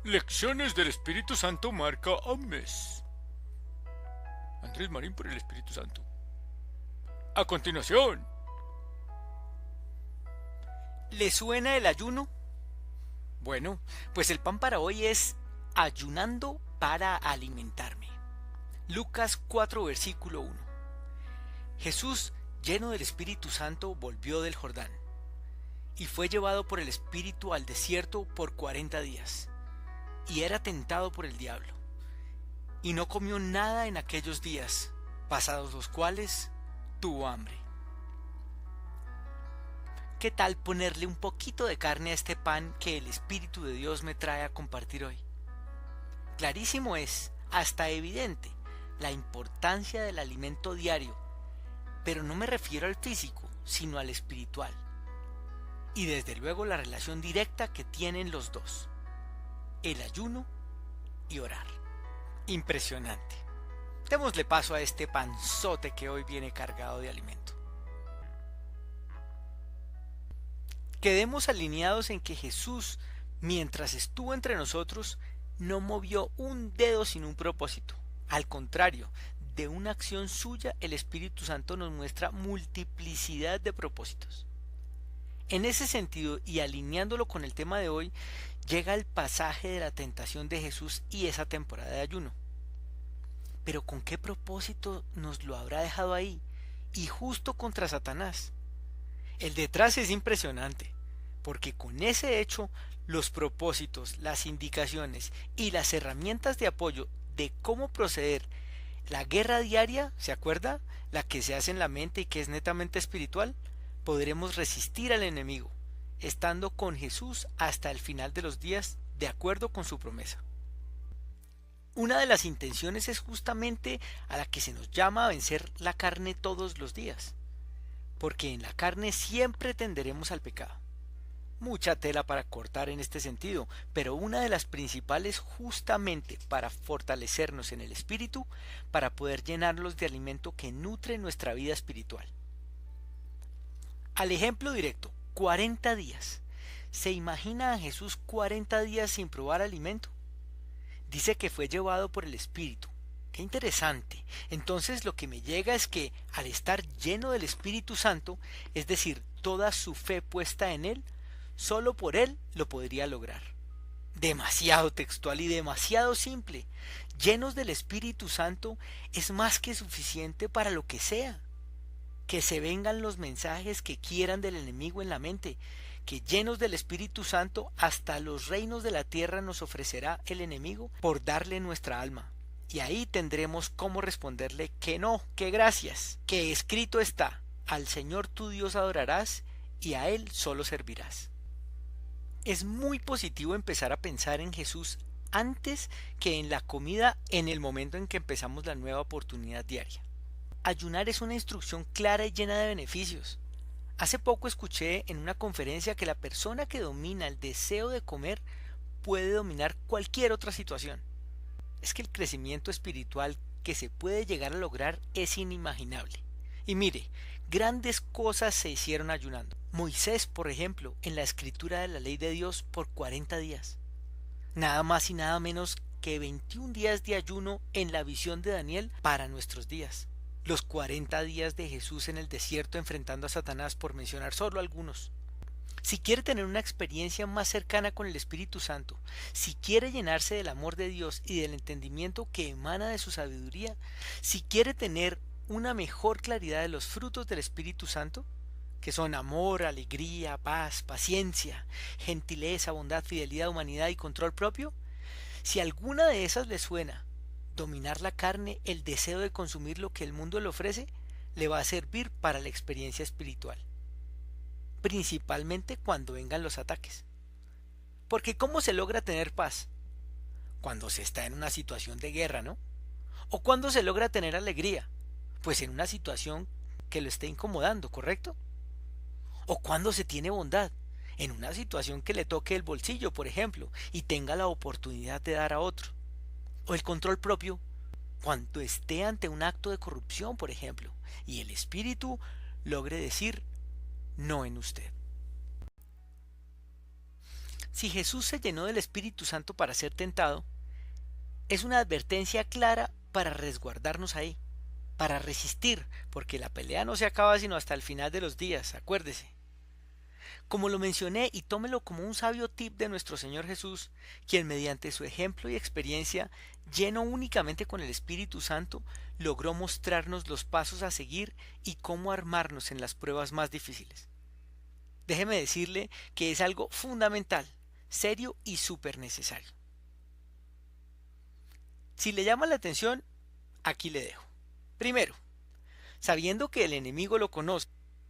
Lecciones del Espíritu Santo marca Amnes. Andrés Marín por el Espíritu Santo. A continuación, ¿Le suena el ayuno? Bueno, pues el pan para hoy es ayunando para alimentarme. Lucas 4, versículo 1. Jesús, lleno del Espíritu Santo, volvió del Jordán y fue llevado por el Espíritu al desierto por 40 días, y era tentado por el diablo, y no comió nada en aquellos días, pasados los cuales tuvo hambre. ¿Qué tal ponerle un poquito de carne a este pan que el Espíritu de Dios me trae a compartir hoy? Clarísimo es, hasta evidente, la importancia del alimento diario, pero no me refiero al físico, sino al espiritual. Y desde luego la relación directa que tienen los dos, el ayuno y orar. Impresionante. Démosle paso a este panzote que hoy viene cargado de alimento. Quedemos alineados en que Jesús, mientras estuvo entre nosotros, no movió un dedo sin un propósito. Al contrario, de una acción suya el Espíritu Santo nos muestra multiplicidad de propósitos. En ese sentido, y alineándolo con el tema de hoy, llega el pasaje de la tentación de Jesús y esa temporada de ayuno. Pero ¿con qué propósito nos lo habrá dejado ahí? Y justo contra Satanás. El detrás es impresionante, porque con ese hecho, los propósitos, las indicaciones y las herramientas de apoyo de cómo proceder, la guerra diaria, ¿se acuerda? La que se hace en la mente y que es netamente espiritual, podremos resistir al enemigo, estando con Jesús hasta el final de los días, de acuerdo con su promesa. Una de las intenciones es justamente a la que se nos llama a vencer la carne todos los días, porque en la carne siempre tenderemos al pecado. Mucha tela para cortar en este sentido, pero una de las principales justamente para fortalecernos en el espíritu, para poder llenarlos de alimento que nutre nuestra vida espiritual. Al ejemplo directo, 40 días. ¿Se imagina a Jesús 40 días sin probar alimento? Dice que fue llevado por el Espíritu. Qué interesante. Entonces lo que me llega es que al estar lleno del Espíritu Santo, es decir, toda su fe puesta en Él, solo por Él lo podría lograr. Demasiado textual y demasiado simple. Llenos del Espíritu Santo es más que suficiente para lo que sea. Que se vengan los mensajes que quieran del enemigo en la mente, que llenos del Espíritu Santo hasta los reinos de la tierra nos ofrecerá el enemigo por darle nuestra alma. Y ahí tendremos cómo responderle que no, que gracias, que escrito está, al Señor tu Dios adorarás y a Él solo servirás. Es muy positivo empezar a pensar en Jesús antes que en la comida en el momento en que empezamos la nueva oportunidad diaria. Ayunar es una instrucción clara y llena de beneficios. Hace poco escuché en una conferencia que la persona que domina el deseo de comer puede dominar cualquier otra situación. Es que el crecimiento espiritual que se puede llegar a lograr es inimaginable. Y mire, grandes cosas se hicieron ayunando. Moisés, por ejemplo, en la escritura de la ley de Dios por 40 días. Nada más y nada menos que 21 días de ayuno en la visión de Daniel para nuestros días. Los 40 días de Jesús en el desierto enfrentando a Satanás, por mencionar solo algunos. Si quiere tener una experiencia más cercana con el Espíritu Santo, si quiere llenarse del amor de Dios y del entendimiento que emana de su sabiduría, si quiere tener una mejor claridad de los frutos del Espíritu Santo, que son amor, alegría, paz, paciencia, gentileza, bondad, fidelidad, humanidad y control propio, si alguna de esas le suena, dominar la carne, el deseo de consumir lo que el mundo le ofrece, le va a servir para la experiencia espiritual, principalmente cuando vengan los ataques. Porque ¿cómo se logra tener paz? Cuando se está en una situación de guerra, ¿no? ¿O cuando se logra tener alegría? Pues en una situación que lo esté incomodando, ¿correcto? ¿O cuando se tiene bondad? En una situación que le toque el bolsillo, por ejemplo, y tenga la oportunidad de dar a otro. O el control propio, cuando esté ante un acto de corrupción, por ejemplo, y el espíritu logre decir no en usted. Si Jesús se llenó del Espíritu Santo para ser tentado, es una advertencia clara para resguardarnos ahí, para resistir, porque la pelea no se acaba sino hasta el final de los días, acuérdese. Como lo mencioné, y tómelo como un sabio tip de nuestro Señor Jesús, quien mediante su ejemplo y experiencia, lleno únicamente con el Espíritu Santo, logró mostrarnos los pasos a seguir y cómo armarnos en las pruebas más difíciles. Déjeme decirle que es algo fundamental, serio y súper necesario. Si le llama la atención, aquí le dejo. Primero, sabiendo que el enemigo lo conoce,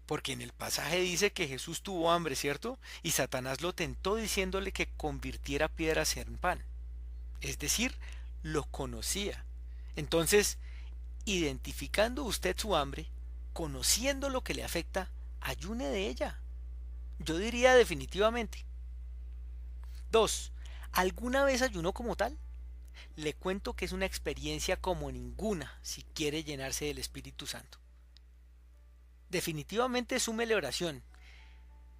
porque en el pasaje dice que Jesús tuvo hambre, ¿cierto? Y Satanás lo tentó diciéndole que convirtiera piedras en pan. Es decir, lo conocía. Entonces, identificando usted su hambre, conociendo lo que le afecta, ayune de ella. Yo diría definitivamente. 2. ¿Alguna vez ayunó como tal? Le cuento que es una experiencia como ninguna si quiere llenarse del Espíritu Santo. Definitivamente súmele oración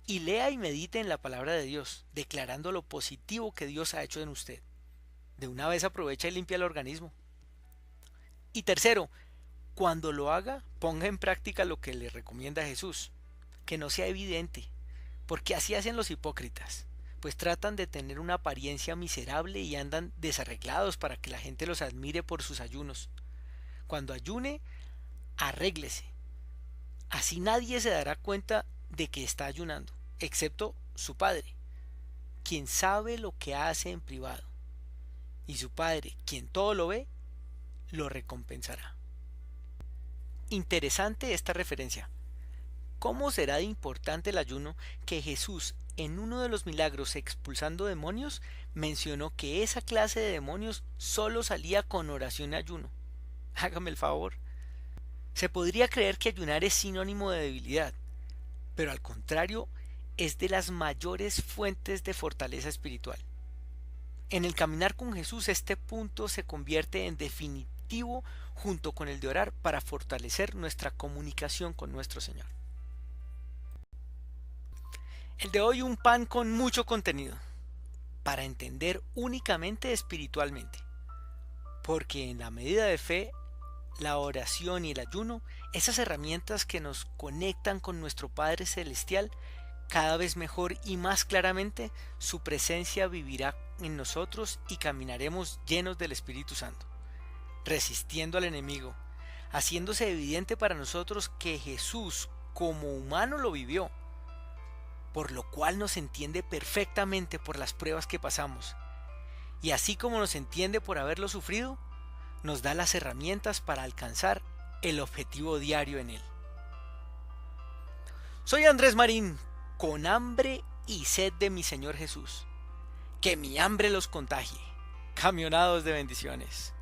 y lea y medite en la palabra de Dios, declarando lo positivo que Dios ha hecho en usted. De una vez aprovecha y limpia el organismo. Y tercero, cuando lo haga, ponga en práctica lo que le recomienda Jesús, que no sea evidente, porque así hacen los hipócritas, pues tratan de tener una apariencia miserable y andan desarreglados para que la gente los admire por sus ayunos. Cuando ayune, arréglese. Así nadie se dará cuenta de que está ayunando, excepto su padre, quien sabe lo que hace en privado. Y su padre, quien todo lo ve, lo recompensará. Interesante esta referencia. ¿Cómo será de importante el ayuno que Jesús, en uno de los milagros expulsando demonios, mencionó que esa clase de demonios solo salía con oración y ayuno? Hágame el favor. Se podría creer que ayunar es sinónimo de debilidad, pero al contrario, es de las mayores fuentes de fortaleza espiritual. En el caminar con Jesús, este punto se convierte en definitivo junto con el de orar para fortalecer nuestra comunicación con nuestro Señor. El de hoy un pan con mucho contenido, para entender únicamente espiritualmente, porque en la medida de fe, la oración y el ayuno, esas herramientas que nos conectan con nuestro Padre Celestial, cada vez mejor y más claramente, su presencia vivirá en nosotros y caminaremos llenos del Espíritu Santo, resistiendo al enemigo, haciéndose evidente para nosotros que Jesús como humano lo vivió, por lo cual nos entiende perfectamente por las pruebas que pasamos, y así como nos entiende por haberlo sufrido, nos da las herramientas para alcanzar el objetivo diario en él. Soy Andrés Marín, con hambre y sed de mi Señor Jesús. Que mi hambre los contagie. Camionados de bendiciones.